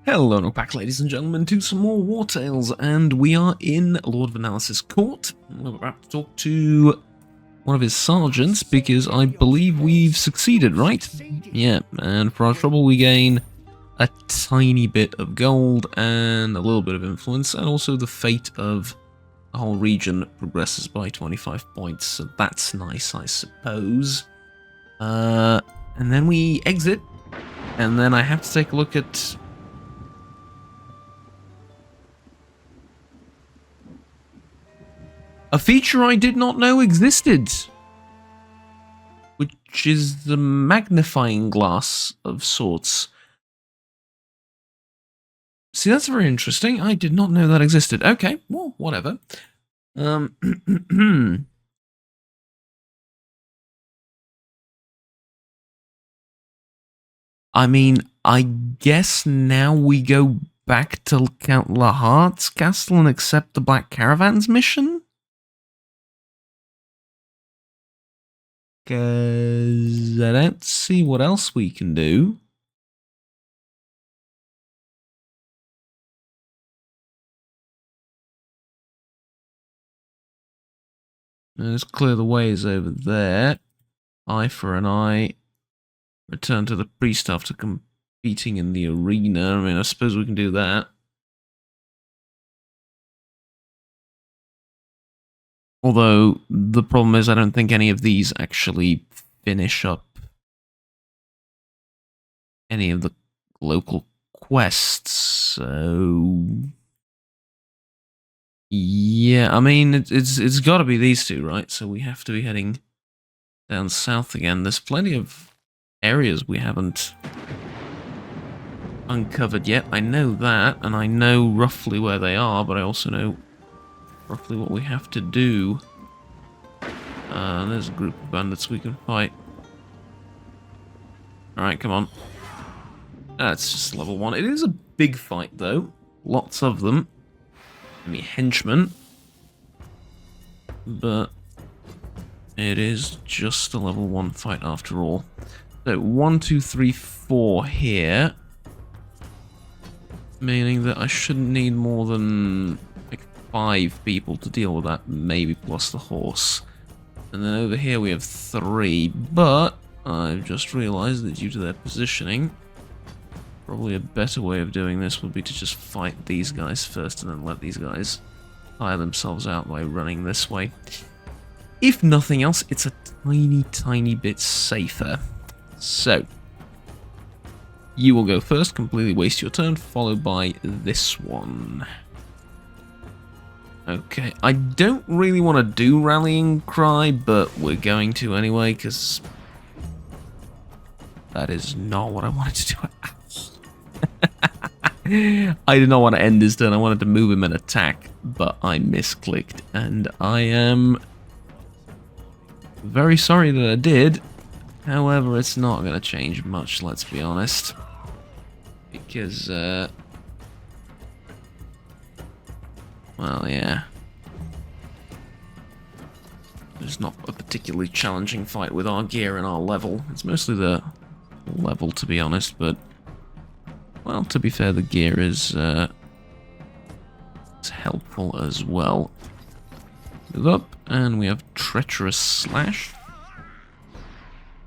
Hello and welcome back, ladies and gentlemen, to some more Wartales, and we are in Lord of Analysis Court. We're about to talk to one of his sergeants, because I believe we've succeeded, right? Yeah, and for our trouble we gain a tiny bit of gold and a little bit of influence, and also the fate of the whole region progresses by 25 points, so that's nice, I suppose. And then we exit, and then I have to take a look at... a feature I did not know existed, which is the magnifying glass of sorts. See, that's very interesting. I did not know that existed. Okay, well, whatever. I mean, I guess now we go back to Count Lahart's castle and accept the Black Caravan's mission? Because I don't see what else we can do. Let's clear the ways over there. Eye for an eye. Return to the priest after competing in the arena. I mean, I suppose we can do that. Although, the problem is I don't think any of these actually finish up any of the local quests, so... yeah, I mean, it's got to be these two, right? So we have to be heading down south again. There's plenty of areas we haven't uncovered yet. I know that, and I know roughly where they are, but I also know roughly what we have to do. There's a group of bandits we can fight. Alright, come on. That's just level 1. It is a big fight, though. Lots of them. I mean, henchmen. But it is just a level 1 fight after all. So, 1, 2, 3, 4 here. Meaning that I shouldn't need more than like 5 people to deal with that, maybe plus the horse. And then over here we have 3, but I've just realized that due to their positioning, probably a better way of doing this would be to just fight these guys first and then let these guys tire themselves out by running this way. If nothing else, it's a tiny bit safer. So, you will go first, completely waste your turn, followed by this one. Okay, I don't really want to do Rallying Cry, but we're going to anyway, because that is not what I wanted to do. I did not want to end his turn, I wanted to move him and attack, but I misclicked, and I am very sorry that I did. However, it's not going to change much, let's be honest. Because, well, yeah. It's not a particularly challenging fight with our gear and our level. It's mostly the level, to be honest, but... well, to be fair, the gear is it's helpful as well. Move up, and we have Treacherous Slash.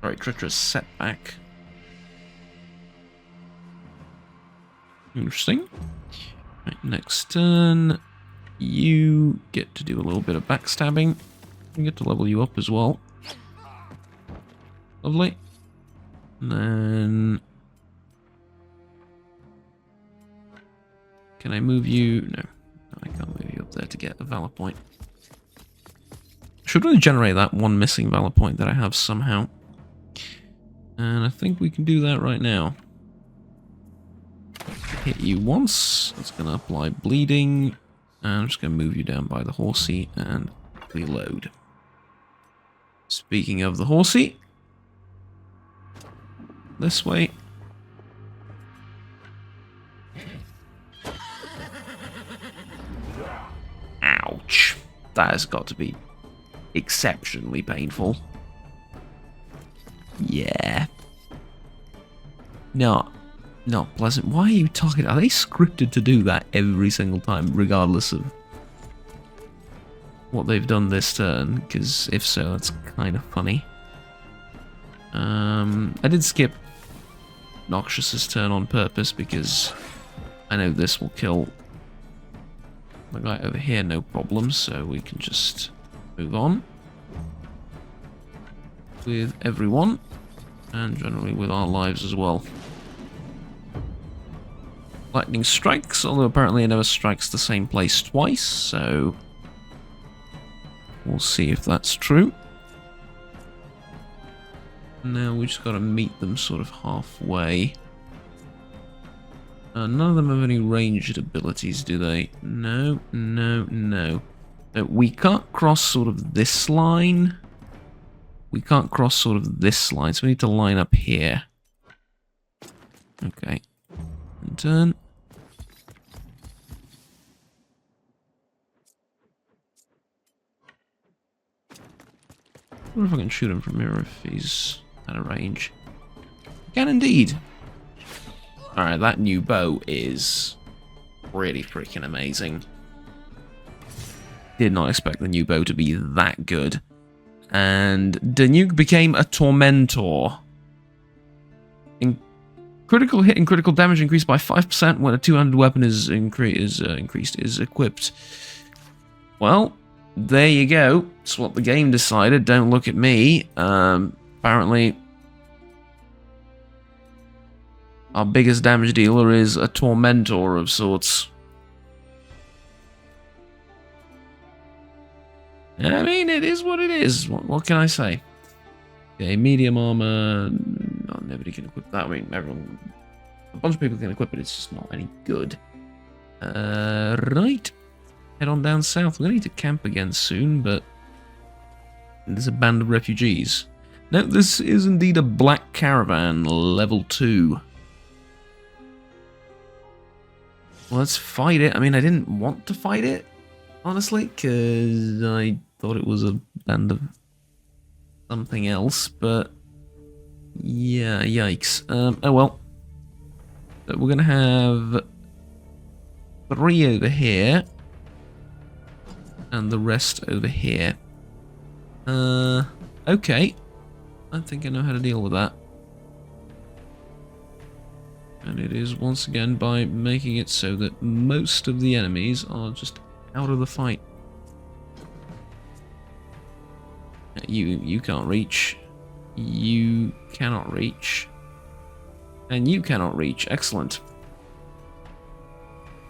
Sorry, Treacherous Setback. Interesting. Right, next turn, you get to do a little bit of backstabbing. I get to level you up as well. Lovely. And then... can I move you? No, I can't move you up there to get a Valor point. Should really generate that one missing Valor point that I have somehow. And I think we can do that right now. Hit you once. That's going to apply bleeding. And I'm just going to move you down by the horsey and reload. Speaking of the horsey, this way. Ouch. That has got to be exceptionally painful. Yeah. No, not pleasant. Why are you talking? Are they scripted to do that every single time, regardless of what they've done this turn? Because if so, that's kind of funny. I did skip Noxious's turn on purpose because I know this will kill the guy over here, no problem, so we can just move on with everyone, and generally with our lives as well. Lightning strikes, although apparently it never strikes the same place twice, so we'll see if that's true. Now we just got to meet them sort of halfway. None of them have any ranged abilities, do they? No, no, no. We can't cross sort of this line. We can't cross sort of this line, so we need to line up here. Okay. And turn. I wonder if I can shoot him from here if he's out of range. I can indeed. Alright, that new bow is really freaking amazing. Did not expect the new bow to be that good. And Danuke became a Tormentor. Critical hit and critical damage increased by 5% when a 200 weapon is equipped. Well, there you go. It's what the game decided. Don't look at me. Apparently, our biggest damage dealer is a Tormentor of sorts. I mean, it is what it is. What can I say? Okay, medium armor. No, nobody can equip that. I mean, a bunch of people can equip it. It's just not any good. Right. Head on down south. We're going to need to camp again soon, but there's a band of refugees. No, this is indeed a black caravan, level 2. Let's fight it. I mean, I didn't want to fight it, honestly, because I thought it was a band of something else, but yeah, yikes. Oh well. So we're going to have 3 over here, and the rest over here. Okay. I think I know how to deal with that. And it is, once again, by making it so that most of the enemies are just out of the fight. You can't reach. You cannot reach. And you cannot reach. Excellent.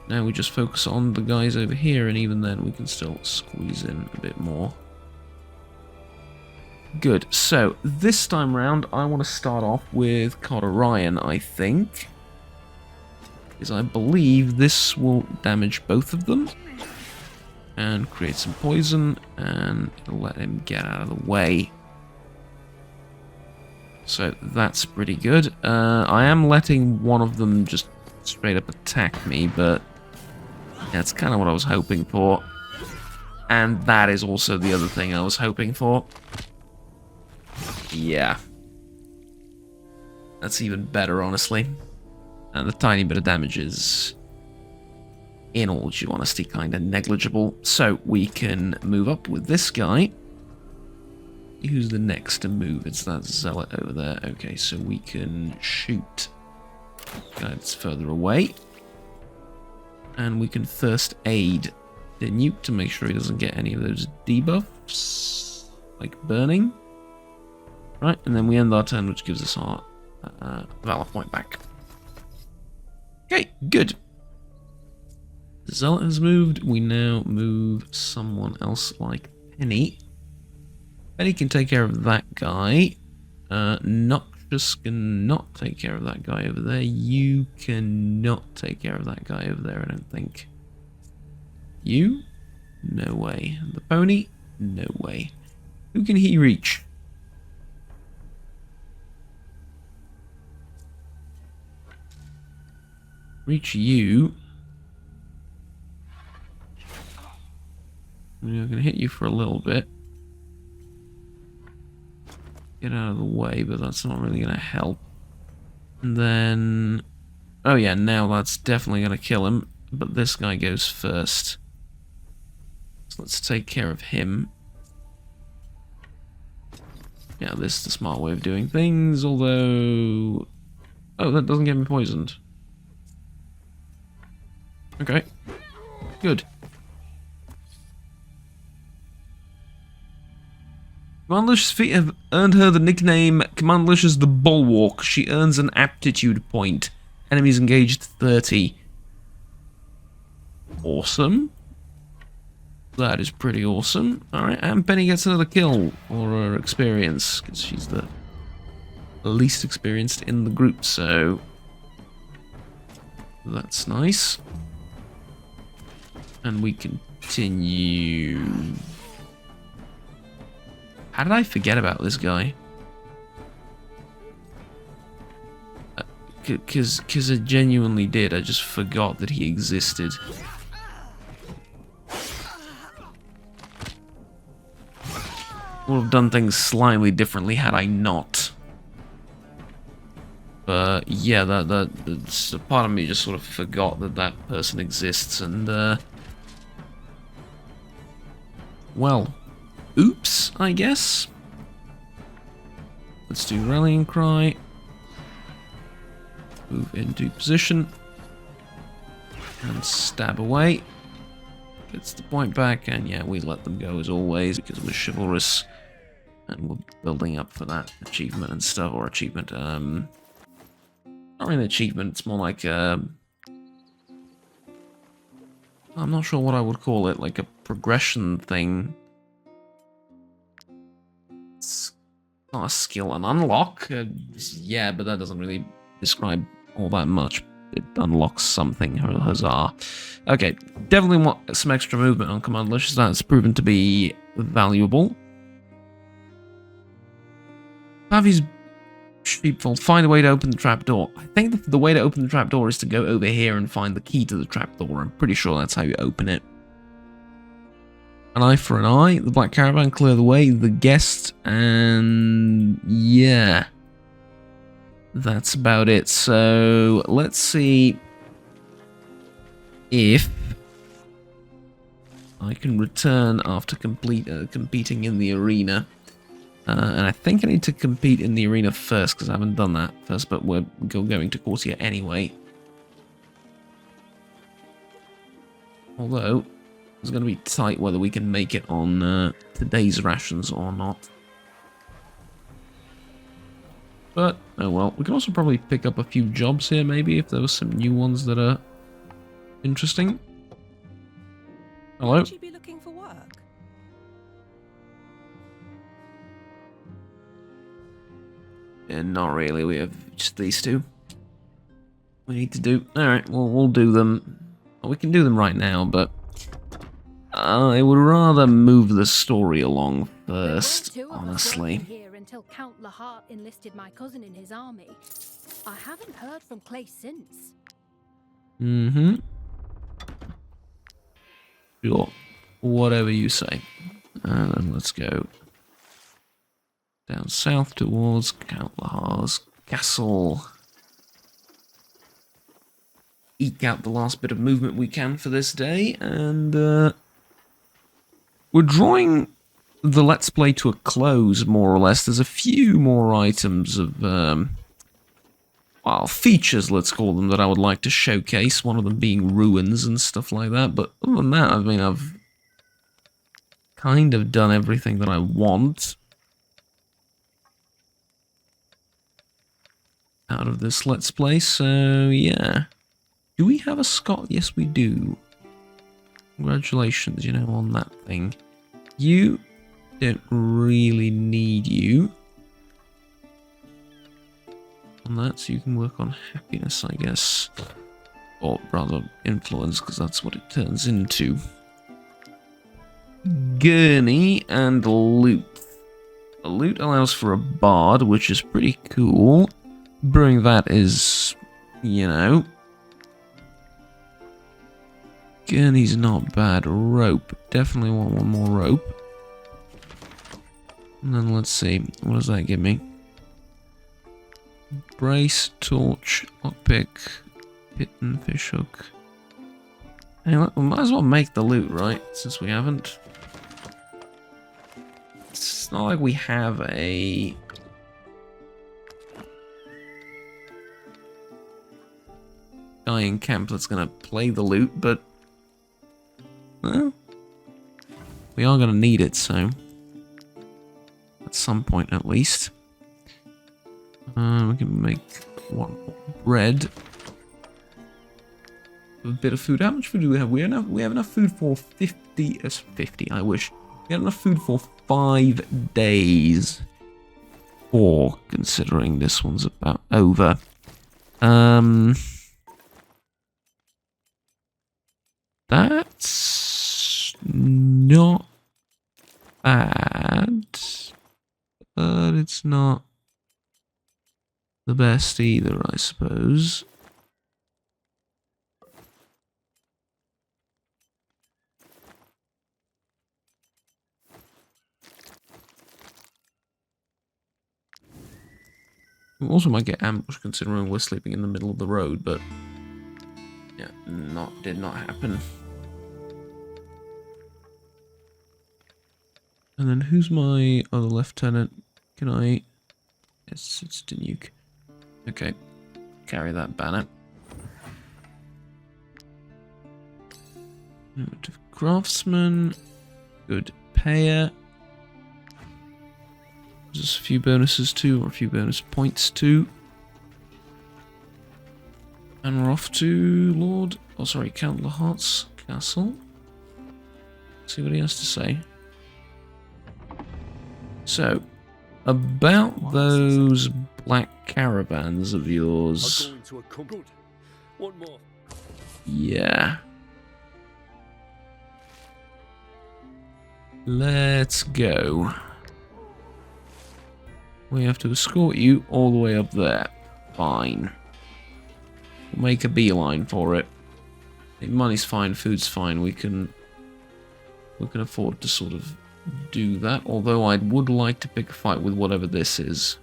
Now we just focus on the guys over here, and even then we can still squeeze in a bit more. Good. So, this time round, I want to start off with Cod Orion, I think. Because I believe this will damage both of them. And create some poison, and it'll let him get out of the way. So, that's pretty good. I am letting one of them just straight up attack me, but that's kind of what I was hoping for. And that is also the other thing I was hoping for. Yeah. That's even better, honestly. And the tiny bit of damage is, in all due honesty, kind of negligible. So we can move up with this guy. Who's the next to move? It's that zealot over there. Okay, so we can shoot the guy that's further away. And we can first aid Danuke to make sure he doesn't get any of those debuffs, like burning. Right, and then we end our turn, which gives us our Valor point back. Okay, good. The Zealot has moved. We now move someone else like Penny. Penny can take care of that guy. Noxious cannot take care of that guy over there. You cannot take care of that guy over there, I don't think. You? No way. The pony? No way. Who can he reach? Reach you. We're going to hit you for a little bit. Get out of the way, but that's not really going to help. And then Oh yeah, now that's definitely going to kill him. But this guy goes first. So let's take care of him. Yeah, this is the smart way of doing things, although... Oh, that doesn't get me poisoned. Okay. Good. Commandlicious feet have earned her the nickname Commandlicious the Bulwark. She earns an aptitude point. Enemies engaged 30. Awesome. That is pretty awesome. Alright, and Penny gets another kill for her experience, because she's the least experienced in the group, so that's nice. And we continue. How did I forget about this guy? Because I genuinely did. I just forgot that he existed. Would have done things slightly differently had I not. But yeah, that's a part of me just sort of forgot that that person exists, and well, oops, I guess. Let's do rallying cry. Move into position and stab away. Gets the point back, and yeah, we let them go as always because we're chivalrous. And we're building up for that achievement and stuff, or achievement, not really an achievement, it's more like I'm not sure what I would call it, like a progression thing. It's not a skill, an unlock, yeah, but that doesn't really describe all that much. It unlocks something, huzzah. Okay, definitely want some extra movement on Commandlicious, that's proven to be valuable. Pavi's sheepfold, find a way to open the trapdoor. I think that the way to open the trapdoor is to go over here and find the key to the trapdoor. I'm pretty sure that's how you open it. An eye for an eye, the black caravan, clear the way, the guest, and yeah. That's about it. So let's see if I can return after competing in the arena. And I think I need to compete in the arena first, because I haven't done that first, but we're going to Courtier anyway. Although, it's going to be tight whether we can make it on today's rations or not. But, oh well. We can also probably pick up a few jobs here, maybe, if there were some new ones that are interesting. Hello? Would you be looking for work? Yeah, not really. We have just these two. We need to do. All right, well, we'll do them. Well, we can do them right now, but I would rather move the story along first. Honestly. Here until Count Lahart enlisted my cousin in his army. I haven't heard from Clay since. Mm-hmm. Sure. Whatever you say. And then let's go down south towards Count Lahar's castle. Eke out the last bit of movement we can for this day, and we're drawing the Let's Play to a close, more or less. There's a few more items of, well, features, let's call them, that I would like to showcase, one of them being ruins and stuff like that, but other than that, I mean, I've kind of done everything that I want out of this Let's Play, so yeah. Do we have a Scot? Yes, we do. Congratulations, you know, on that thing. You don't really need you on that, so you can work on happiness, I guess. Or rather, influence, because that's what it turns into. Gurney and loot. A loot allows for a bard, which is pretty cool. Brewing that is, you know. Gurney's not bad. Rope. Definitely want one more rope. And then let's see. What does that give me? Brace, torch, lockpick. Kitten, fish hook. Hey, we might as well make the loot, right? Since we haven't. It's not like we have a... guy in camp that's gonna play the loot, but... well, we are gonna need it, so... at some point, at least. We can make one bread. A bit of food. How much food do we have? We have enough food for 50... 50, I wish. We have enough food for 5 days. 4, considering this one's about over. That's not bad, but it's not the best either, I suppose. We also might get ambushed considering we're sleeping in the middle of the road, but yeah, did not happen. And then who's my other lieutenant? Can I... yes, it's Danuke. Okay, carry that banner. Craftsman, good payer. Just a few bonuses too, or a few bonus points too. And we're off to Count Lahart's castle. See what he has to say. So, about those black caravans of yours. One more. Yeah. Let's go. We have to escort you all the way up there. Fine. We'll make a beeline for it. Money's fine, food's fine. We can afford to sort of do that. Although I would like to pick a fight with whatever this is.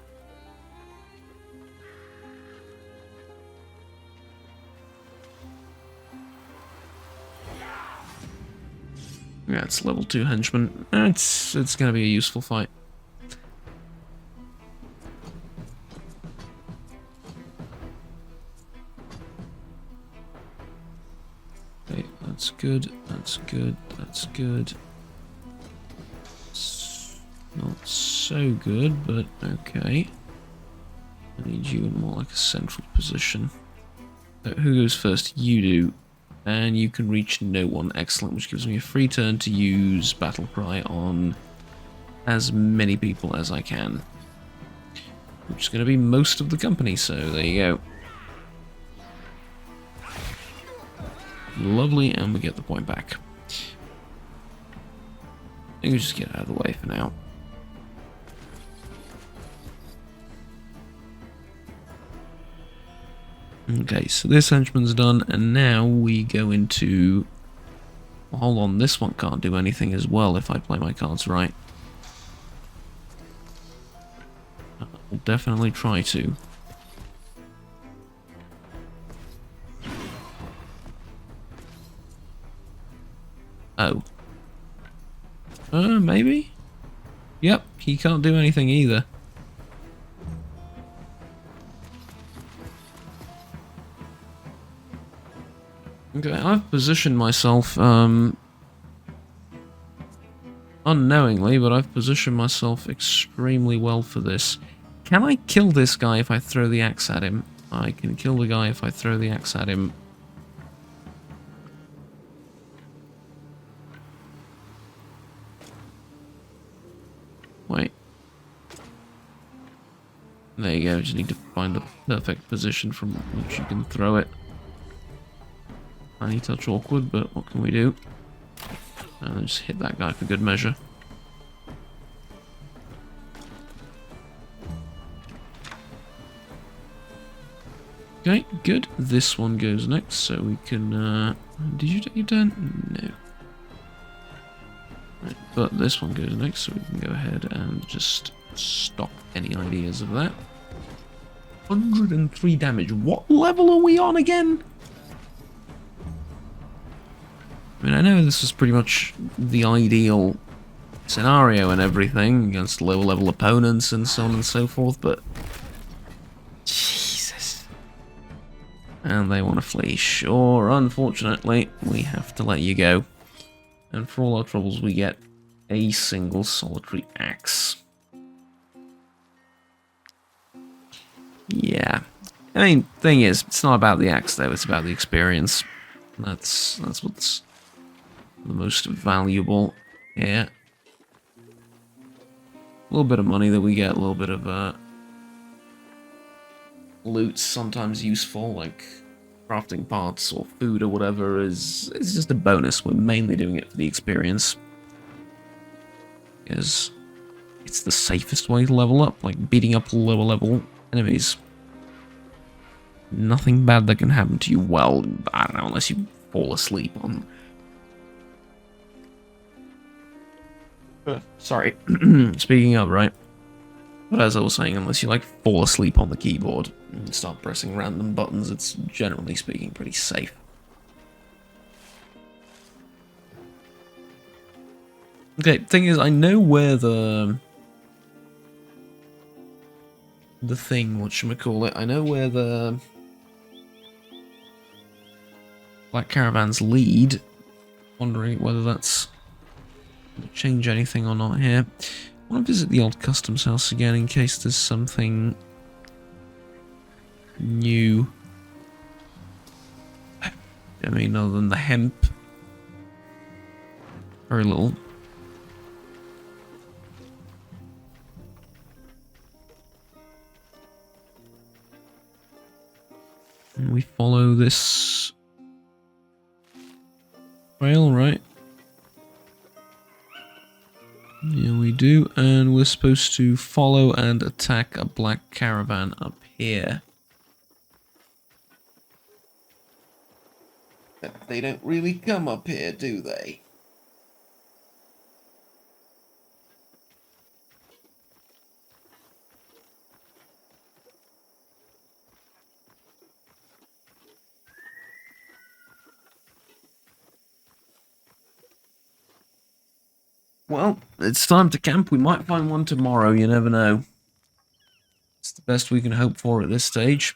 Yeah, it's level 2 henchman. It's gonna be a useful fight. Okay, that's good, that's good, that's good. It's not so good, but okay. I need you in more like a central position. So who goes first? You do. And you can reach no one. Excellent, which gives me a free turn to use Battle Cry on as many people as I can. Which is going to be most of the company, so there you go. Lovely, and we get the point back. I think we just get out of the way for now. Okay, so this henchman's done, and now we go into... well, hold on, this one can't do anything as well if I play my cards right. I'll definitely try to. Oh. Maybe? Yep, he can't do anything either. Okay, I've positioned myself, unknowingly, but I've positioned myself extremely well for this. Can I kill this guy if I throw the axe at him? I can kill the guy if I throw the axe at him. Wait. There you go, just need to find the perfect position from which you can throw it. Tiny touch awkward, but what can we do? And just hit that guy for good measure. Okay, good. This one goes next, so we can... did you take your turn? No. Right, but this one goes next, so we can go ahead and just stop any ideas of that. 103 damage. What level are we on again? I know this was pretty much the ideal scenario and everything against lower level opponents and so on and so forth, but Jesus. And they want to flee. Sure, unfortunately, we have to let you go. And for all our troubles, we get a single solitary axe. Yeah. I mean, thing is, it's not about the axe though, it's about the experience. That's what's the most valuable here. A little bit of money that we get, a little bit of loot, sometimes useful, like crafting parts or food or whatever, is just a bonus. We're mainly doing it for the experience. Because it's the safest way to level up, like beating up lower level enemies. Nothing bad that can happen to you, well, I don't know, unless you fall asleep on... Sorry, speaking of, right? But as I was saying, unless you like fall asleep on the keyboard and start pressing random buttons, it's generally speaking pretty safe. Okay, thing is, I know where the thing, whatchamacallit, I know where the Black Caravans lead. Wondering whether that's going to change anything or not here. I want to visit the old customs house again in case there's something new. I mean, other than the hemp. Very little. And we follow this trail, right? Yeah, we do, and we're supposed to follow and attack a black caravan up here. They don't really come up here, do they? Well, it's time to camp. We might find one tomorrow, you never know. It's the best we can hope for at this stage.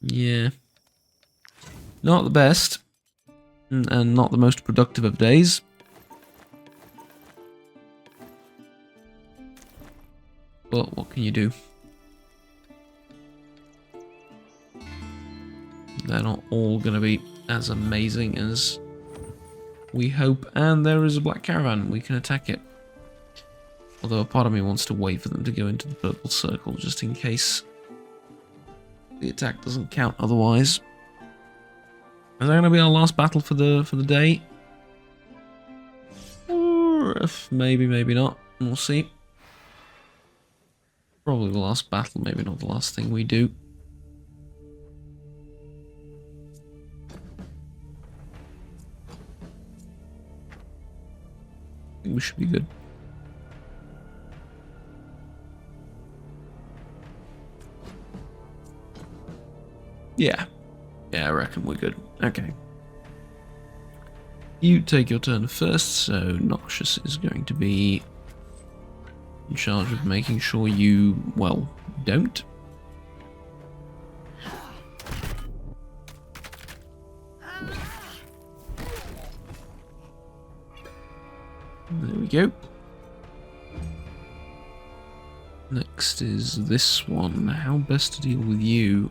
Yeah. Not the best. And not the most productive of days. But what can you do? They're not all going to be as amazing as we hope. And there is a black caravan. We can attack it. Although a part of me wants to wait for them to go into the purple circle just in case the attack doesn't count otherwise. Is that going to be our last battle for the day? Or if maybe, maybe not. We'll see. Probably the last battle, maybe not the last thing we do. I think we should be good. Yeah. Yeah, I reckon we're good. Okay. You take your turn first, so Noxious is going to be in charge of making sure you, well, don't. There we go. Next is this one. How best to deal with you?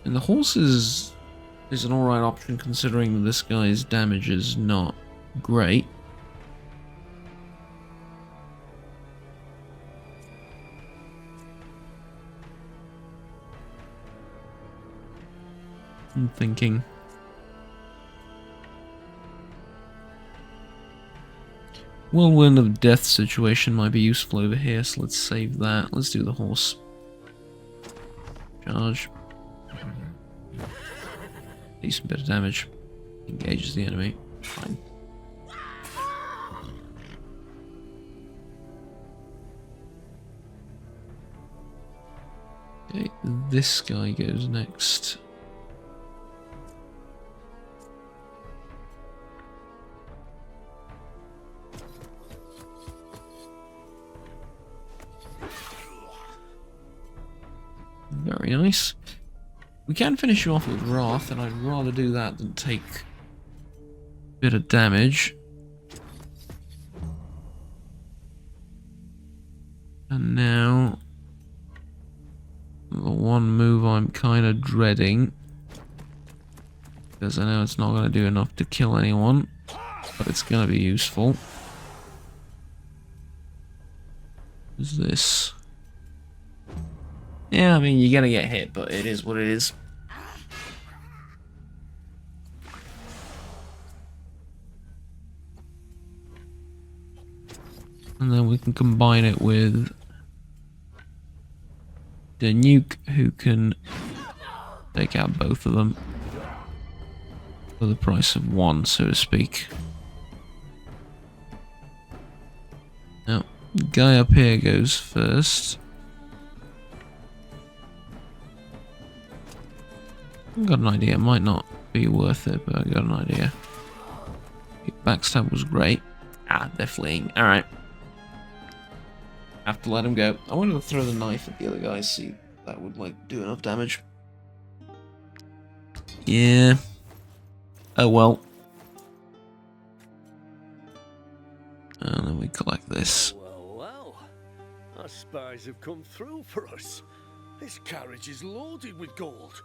And the horse is an alright option considering that this guy's damage is not great. I'm thinking. Whirlwind of Death situation might be useful over here, so let's save that. Let's do the horse. Charge. Decent bit of damage. Engages the enemy. Fine. Okay, this guy goes next. Very nice. We can finish you off with Wrath, and I'd rather do that than take a bit of damage. And now, the one move I'm kind of dreading, because I know it's not going to do enough to kill anyone, but it's going to be useful, is this. Yeah, I mean, you're going to get hit, but it is what it is. And then we can combine it with the nuke, who can take out both of them for the price of one, so to speak. Now, the guy up here goes first. I've got an idea. It might not be worth it, but I got an idea. Backstab was great. Ah, they're fleeing. Alright. Have to let him go. I wanted to throw the knife at the other guy, see if that would, like, do enough damage. Yeah. Oh well. And then we collect this. Well. Our spies have come through for us. This carriage is loaded with gold.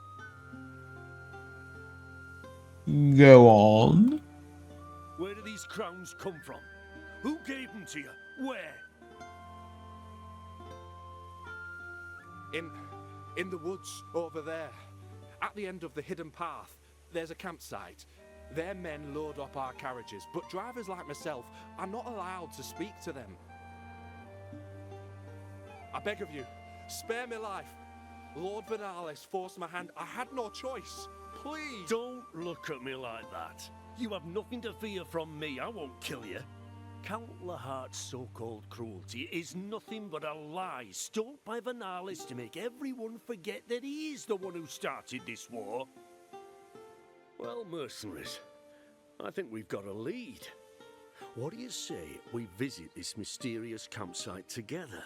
Go on. Where do these crowns come from? Who gave them to you? Where? In the woods over there. At the end of the hidden path, there's a campsite. Their men load up our carriages, but drivers like myself are not allowed to speak to them. I beg of you, spare me life. Lord Wartales forced my hand. I had no choice. Please. Don't look at me like that. You have nothing to fear from me. I won't kill you. Count Lahart's so-called cruelty is nothing but a lie stoked by Wartales to make everyone forget that he is the one who started this war. Well, mercenaries, I think we've got a lead. What do you say we visit this mysterious campsite together?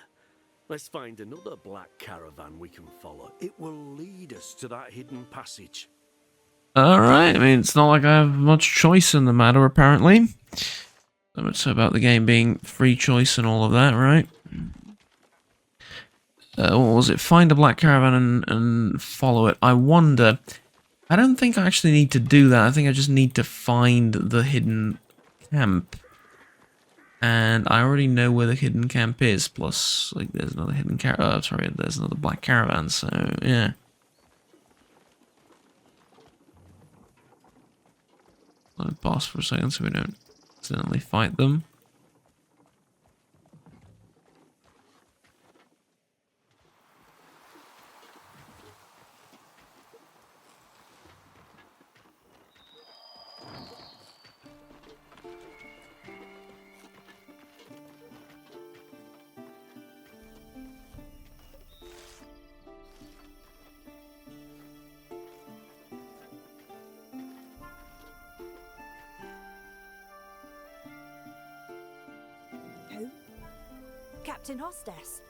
Let's find another black caravan we can follow. It will lead us to that hidden passage. Alright, I mean, it's not like I have much choice in the matter, apparently. So much so about the game being free choice and all of that, right? What was it? Find a black caravan and follow it. I wonder... I don't think I actually need to do that. I think I just need to find the hidden camp. And I already know where the hidden camp is. Plus, like, there's another hidden there's another black caravan, so, yeah. Let it pass for a second so we don't accidentally fight them. Who? Captain Hostess.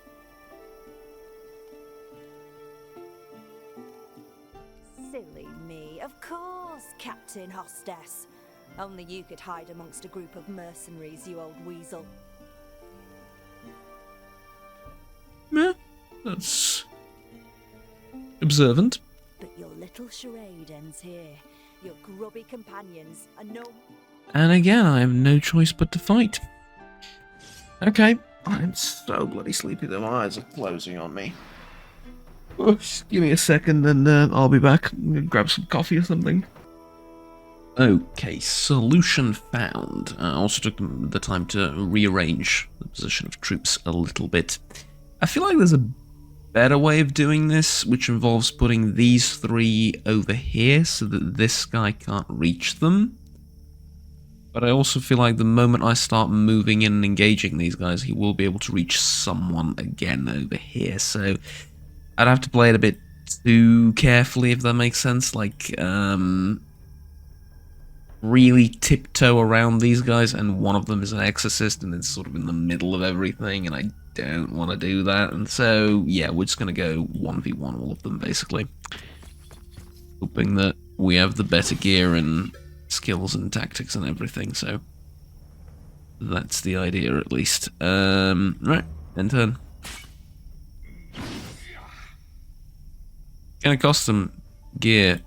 Silly me. Of course, Captain Hostess. Only you could hide amongst a group of mercenaries, you old weasel. Yeah, that's observant. But your little charade ends here. Your grubby companions are no... And again, I have no choice but to fight. Okay, I'm so bloody sleepy that my eyes are closing on me. Oops, give me a second and I'll be back. I'm gonna grab some coffee or something. Okay, solution found. I also took the time to rearrange the position of troops a little bit. I feel like there's a better way of doing this, which involves putting these three over here so that this guy can't reach them. But I also feel like the moment I start moving in and engaging these guys, he will be able to reach someone again over here. So I'd have to play it a bit too carefully, if that makes sense. Like, really tiptoe around these guys, and one of them is an exorcist, and it's sort of in the middle of everything, and I don't want to do that. And so, yeah, we're just going to go 1v1 all of them, basically. Hoping that we have the better gear and skills and tactics and everything, so that's the idea, at least. Right, end turn. Gonna cost some gear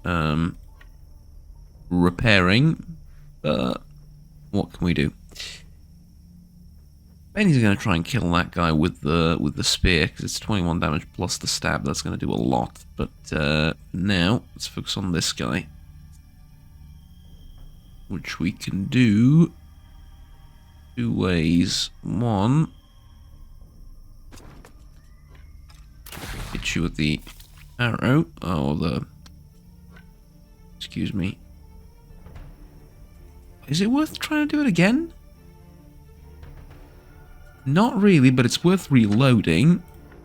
repairing, but what can we do? Benny's gonna try and kill that guy with the spear, because it's 21 damage plus the stab. That's gonna do a lot. But now let's focus on this guy, which we can do two ways. One, hit you with the arrow, or the, excuse me. Is it worth trying to do it again? Not really, but it's worth reloading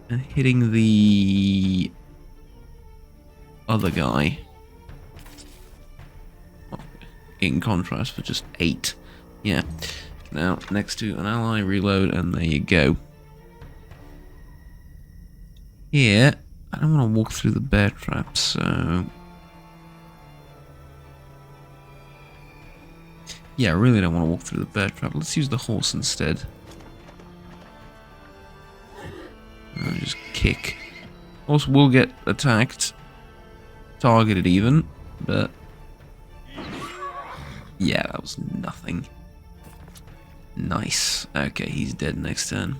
and hitting the other guy. In contrast, for just 8. Yeah. Now, next to an ally, reload, and there you go. Here, I don't want to walk through the bear trap, so... yeah, I really don't want to walk through the bear trap. Let's use the horse instead. Just kick. Horse will get attacked. Targeted even, but... yeah, that was nothing. Nice. Okay, he's dead next turn.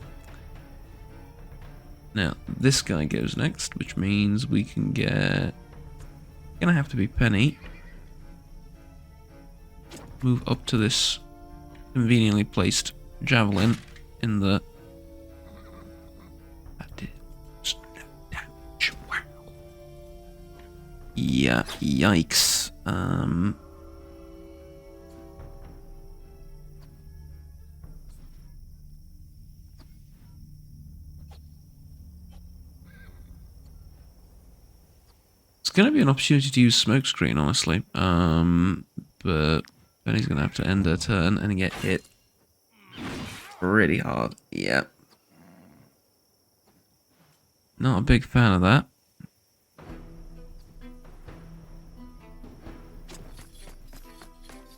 Now, this guy goes next, which means we can get... gonna have to be Penny. Move up to this conveniently placed javelin in the... that did no damage. Wow. Yeah, yikes. It's going to be an opportunity to use smokescreen, honestly. But Benny's going to have to end her turn and get hit pretty hard. Yeah. Not a big fan of that.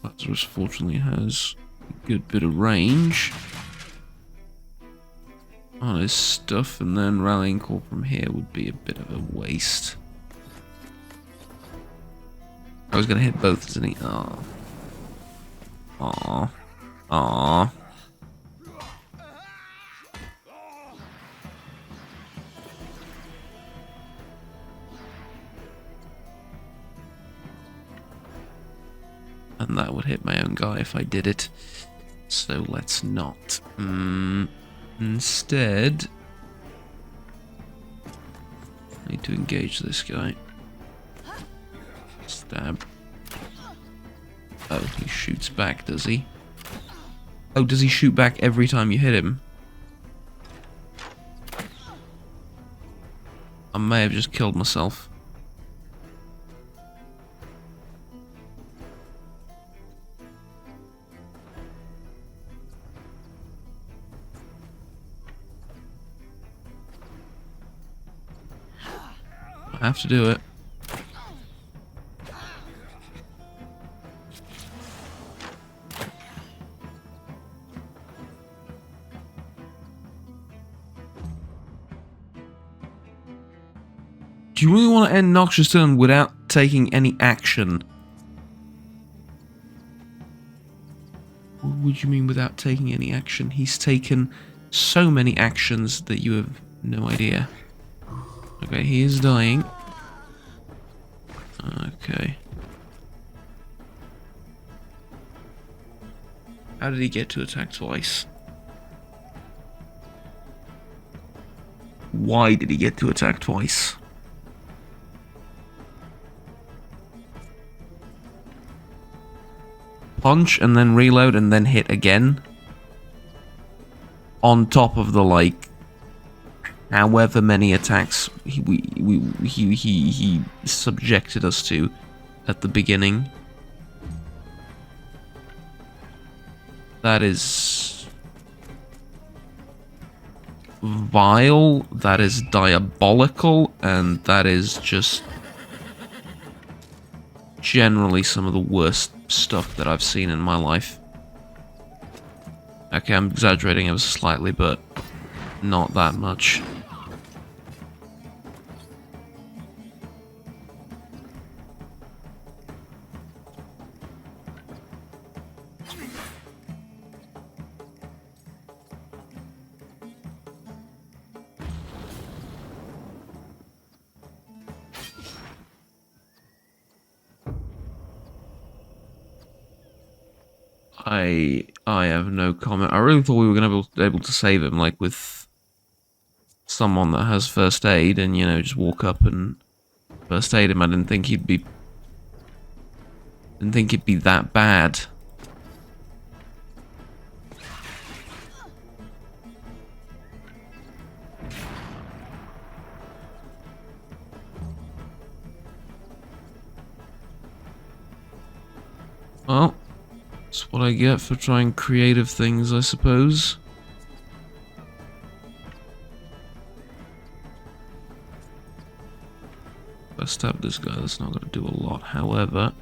Lazarus fortunately has a good bit of range on his stuff, and then rallying call from here would be a bit of a waste. I was going to hit both, isn't he? Aww. Aww. Aww. And that would hit my own guy if I did it. So let's not. Instead, I need to engage this guy. Stab. Oh, he shoots back, does he? Oh, does he shoot back every time you hit him? I may have just killed myself. I have to do it. Do you really want to end Noxious turn without taking any action? What would you mean without taking any action? He's taken so many actions that you have no idea. Okay, he is dying. Okay. How did he get to attack twice? Why did he get to attack twice? Punch and then reload and then hit again. On top of the, like, however many attacks he subjected us to at the beginning. That is vile, that is diabolical, and that is just generally some of the worst stuff that I've seen in my life. Okay, I'm exaggerating ever so slightly, but not that much. I have no comment. I really thought we were going to be able to save him, like with someone that has first aid, and you know, just walk up and first aid him. I didn't think he'd be that bad. Well, that's what I get for trying creative things, I suppose. If I stab this guy, that's not going to do a lot. However,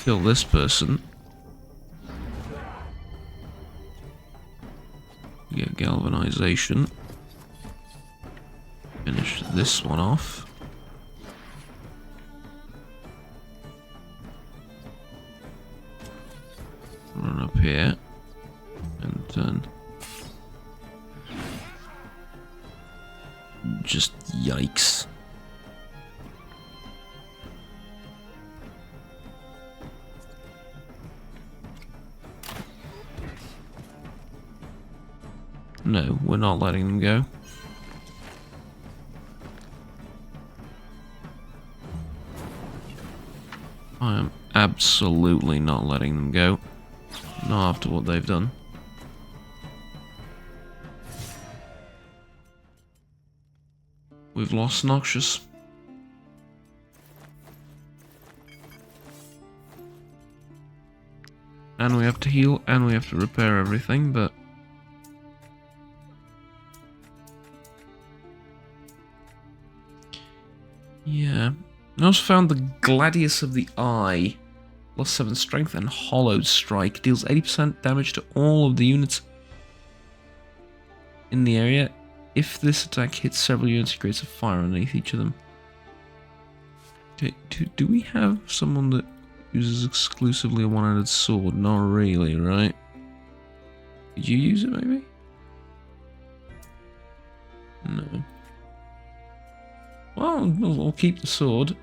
kill this person. Get galvanization. Finish this one off. Run up here and turn. Just yikes. No, we're not letting them go. I am absolutely not letting them go. Not after what they've done. We've lost Noxious. And we have to heal, and we have to repair everything, but... yeah. I also found the Gladius of the Eye. Plus 7 strength and hollowed strike. Deals 80% damage to all of the units in the area. If this attack hits several units, it creates a fire underneath each of them. Okay, do we have someone that uses exclusively a one-handed sword? Not really, right? Did you use it, maybe? No. Well, I'll keep the sword.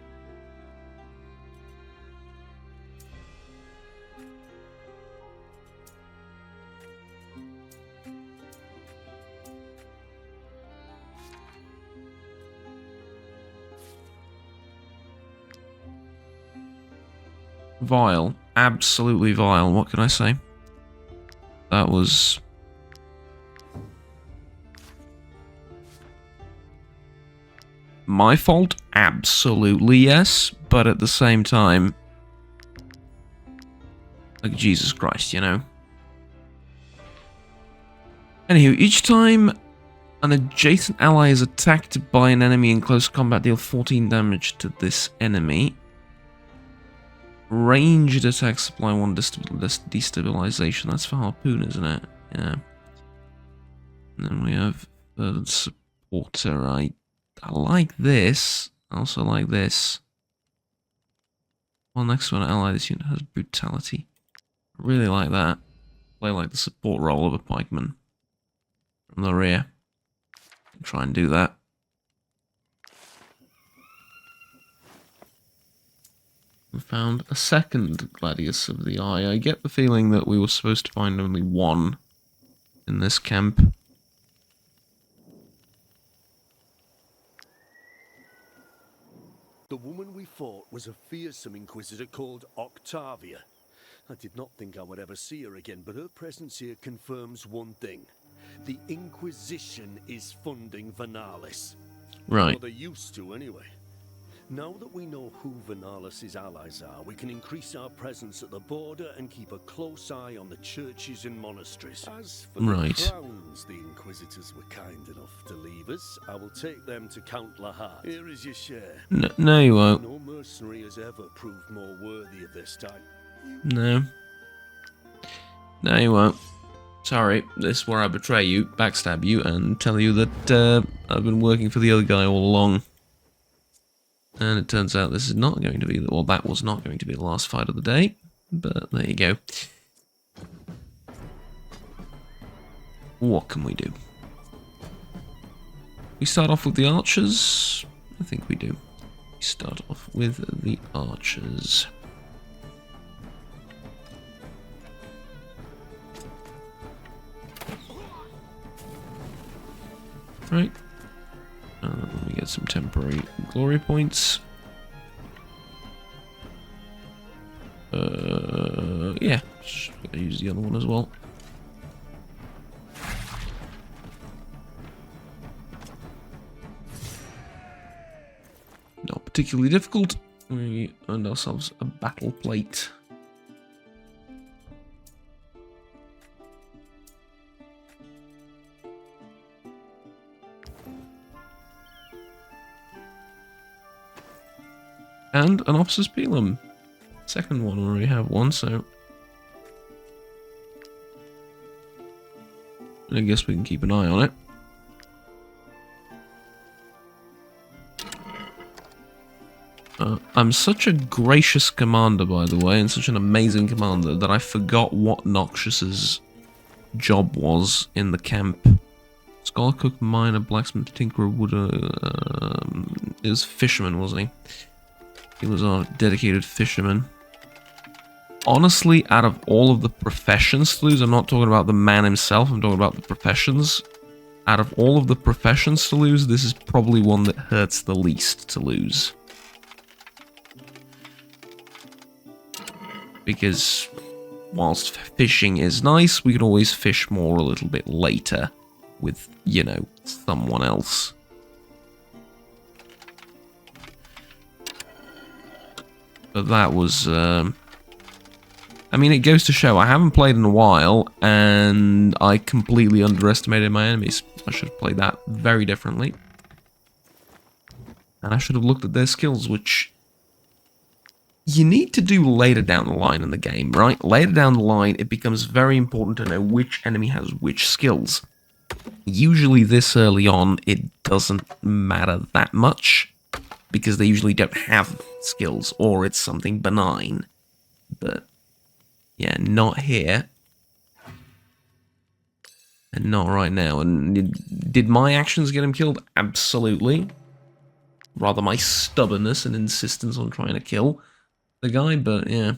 Vile. Absolutely vile. What can I say? That was... my fault? Absolutely yes. But at the same time... like, Jesus Christ, you know? Anywho, each time an adjacent ally is attacked by an enemy in close combat, deal 14 damage to this enemy. Ranged attacks supply 1 destabilization. That's for Harpoon, isn't it? Yeah. And then we have Supporter. I like this. I also like this. Well, next one, ally, this unit has Brutality. I really like that. Play like the support role of a pikeman from the rear. Try and do that. We found a second Gladius of the Eye. I get the feeling that we were supposed to find only one in this camp. The woman we fought was a fearsome inquisitor called Octavia. I did not think I would ever see her again, but her presence here confirms one thing. The Inquisition is funding Vernalis. Right. Or they used to, anyway. Now that we know who Vernalis' allies are, we can increase our presence at the border and keep a close eye on the churches and monasteries. As for Right. the crowns the Inquisitors were kind enough to leave us, I will take them to Count Lahart. Here is your share. No, you won't. No mercenary has ever proved more worthy of this time. No. No, you won't. Sorry, this is where I betray you, backstab you, and tell you that I've been working for the other guy all along. And it turns out this is not going to be, well, that was not going to be the last fight of the day, but there you go. What can we do? We start off with the archers? I think we do. We start off with the archers. Right. Let me get some temporary glory points. Yeah, just gotta use the other one as well. Not particularly difficult. We earned ourselves a battle plate. And an officer's pilum. Second one, we already have one, so I guess we can keep an eye on it. I'm such a gracious commander, by the way, and such an amazing commander, that I forgot what Noxious's job was in the camp. Scholar, cook, miner, blacksmith, tinkerer, wood. He was fisherman, wasn't he? He was our dedicated fisherman. Honestly, out of all of the professions to lose, I'm not talking about the man himself, I'm talking about the professions. Out of all of the professions to lose, this is probably one that hurts the least to lose. Because whilst fishing is nice, we can always fish more a little bit later with, you know, someone else. But that was, I mean, it goes to show I haven't played in a while, and I completely underestimated my enemies. I should have played that very differently. And I should have looked at their skills, which you need to do later down the line in the game, right? Later down the line, it becomes very important to know which enemy has which skills. Usually this early on, it doesn't matter that much, because they usually don't have skills, or it's something benign. But, yeah, not here. And not right now. And did my actions get him killed? Absolutely. Rather my stubbornness and insistence on trying to kill the guy, but yeah.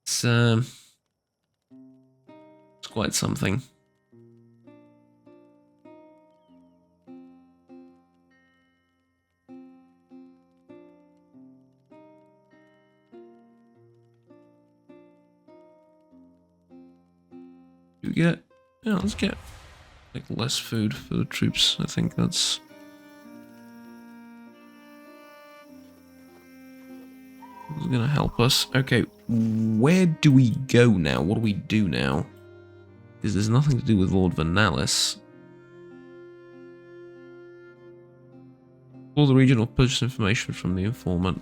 It's quite something. You get, yeah, let's get like less food for the troops. I think that's gonna help us. Okay, where do we go now? What do we do now? Because there's nothing to do with Lord Vernalis. All the regional purchase information from the informant.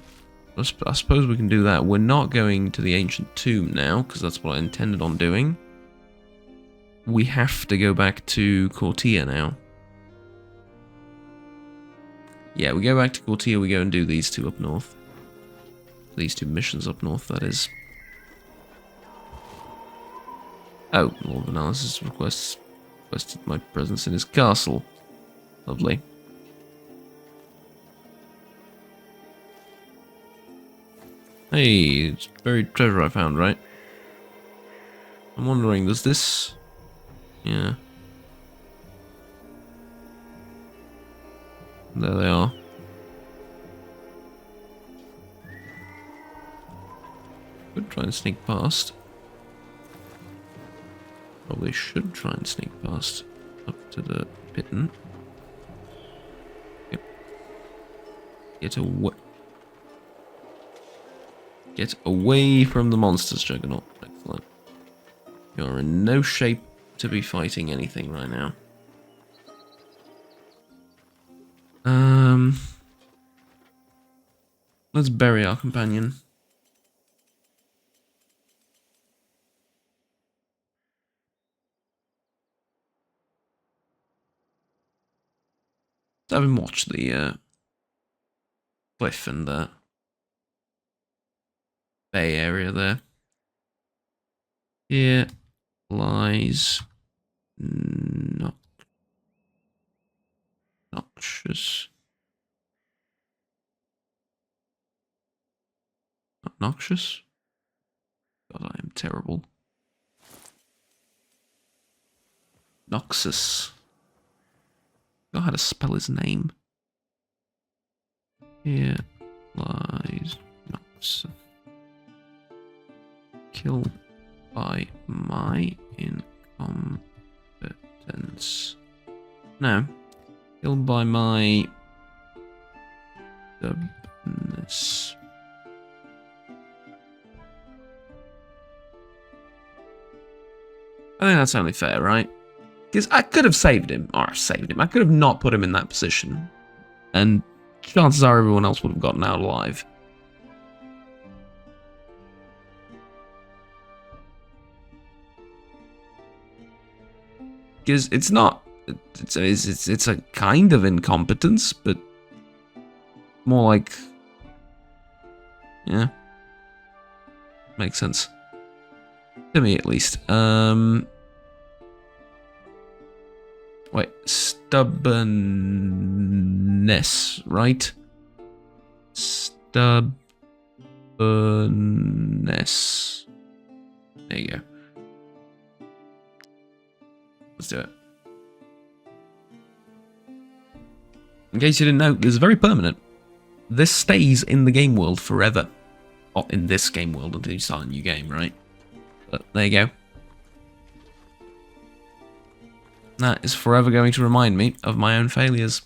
I suppose we can do that. We're not going to the ancient tomb now, because that's what I intended on doing. We have to go back to Cortia now. Yeah, we go back to Cortia, we go and do these two up north. These two missions up north, that is. Oh, Lord Vernalis requested my presence in his castle. Lovely. Hey, it's buried treasure I found, right? I'm wondering, does this... Yeah. There they are. Could try and sneak past. Probably should try and sneak past up to the pitten. Yep. Get away from the monsters, Juggernaut. Excellent. You're in no shape to be fighting anything right now. Let's bury our companion. Let's have him watch the cliff and the bay area there. Here lies noxious. Not noxious? God, I am terrible. Noxus. I don't know how to spell his name. Here lies Noxus. Killed by my incompetence. No. Killed by my stubbornness. I think that's only fair, right? Because I could have saved him. Or saved him. I could have not put him in that position. And chances are everyone else would have gotten out alive. Because it's not... It's a kind of incompetence, but... more like... yeah. Makes sense. To me, at least. Wait, stubbornness, right? Stubbornness. There you go. Let's do it. In case you didn't know, it's very permanent. This stays in the game world forever. Not in this game world until you start a new game, right? But there you go. That is forever going to remind me of my own failures.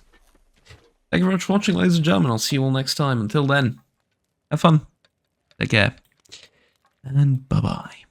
Thank you very much for watching, ladies and gentlemen. I'll see you all next time. Until then, have fun. Take care. And bye-bye.